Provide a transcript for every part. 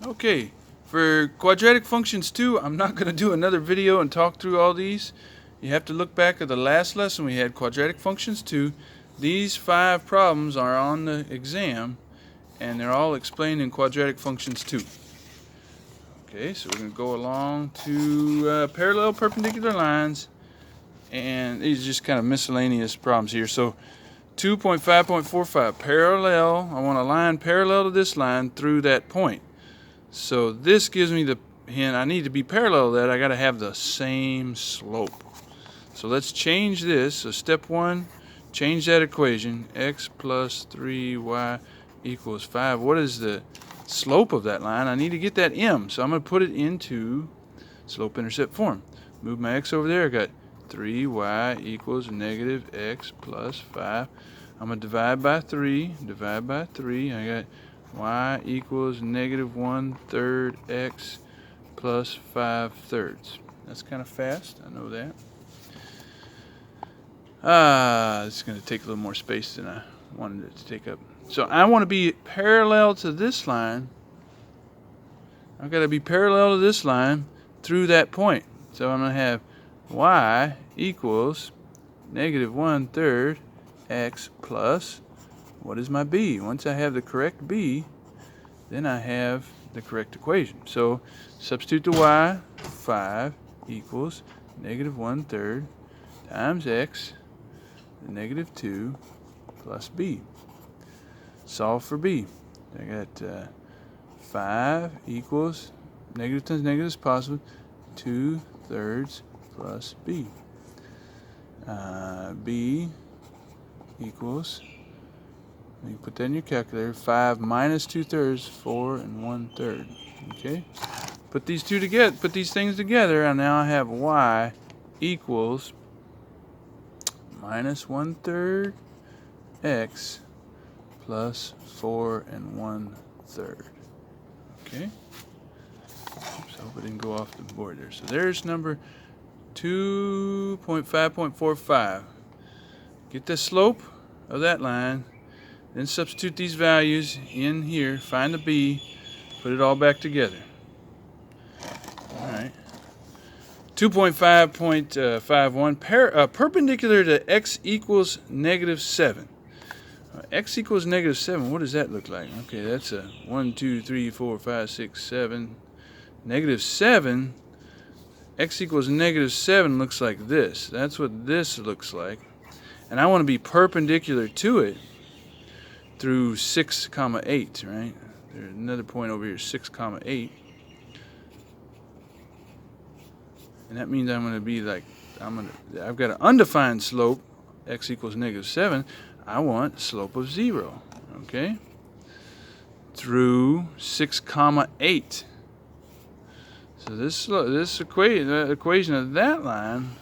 Okay, for quadratic functions 2, I'm not going to do another video and talk through all these. You have to look back at the last lesson we had, quadratic functions 2. These 5 problems are on the exam, and they're all explained in quadratic functions 2. Okay, so we're going to go along to parallel perpendicular lines, and these are just kind of miscellaneous problems here. So 2.5.45, parallel, I want a line parallel to this line through that point. So this gives me the hint I need to be parallel to that. I got to have the same slope. So let's change this. So step 1, change that equation. X plus 3y equals 5. What is the slope of that line? I need to get that m. So I'm going to put it into slope-intercept form. Move my x over there. I got 3y equals negative x plus 5. I'm going to divide by 3. Divide by 3. I got y equals negative 1/3 x plus 5/3. That's kind of fast, I know that. It's going to take a little more space than I wanted it to take up. So I want to be parallel to this line. I've got to be parallel to this line through that point. So I'm going to have y equals negative 1/3 x plus, what is my b? Once I have the correct b, then I have the correct equation. So substitute the y, 5 equals negative 1/3 times x, negative 2 plus b. Solve for b. I got 5 equals, negative times negative is positive, 2/3 plus b. B equals, you put that in your calculator, 5 minus 2/3, 4 1/3. Okay? Put these two together, put these things together, and now I have y equals minus 1/3 x plus 4 1/3. Okay? Oops, I hope it didn't go off the board there. So there's number 2.5.45. Get the slope of that line, then substitute these values in here, find the b, put it all back together. Alright. 2.5.51, perpendicular to x equals negative 7. X equals negative 7, what does that look like? Okay, that's a 1, 2, 3, 4, 5, 6, 7. Negative 7, x equals negative 7 looks like this. That's what this looks like. And I want to be perpendicular to it through 6, 8, right? There's another point over here, 6, 8. And that means I'm going to be like, I've got an undefined slope, x equals negative 7. I want slope of 0, okay? Through 6, 8. So this equation of that line,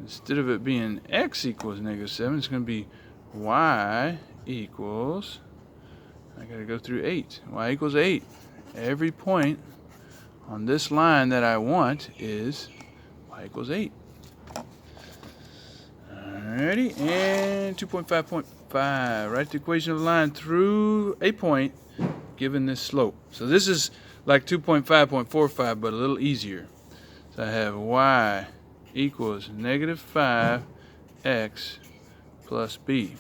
instead of it being x equals negative 7, it's going to be y equals, I got to go through 8. Y equals 8. Every point on this line that I want is y equals 8. Alrighty, and 2.5.5. Write the equation of the line through a point given this slope. So this is like 2.5.45, but a little easier. So I have y equals negative 5x plus b.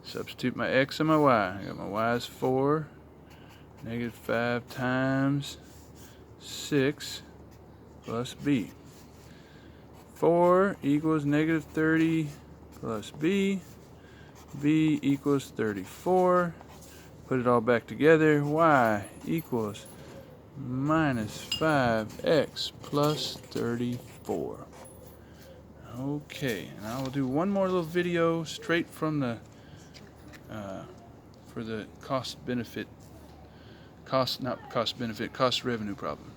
Substitute my x and my y. I got my y is 4. Negative 5 times 6 plus b. 4 equals negative 30 plus b. b equals 34. Put it all back together. Y equals minus 5x plus 34. Okay, and I will do one more little video straight from the for the cost revenue problem.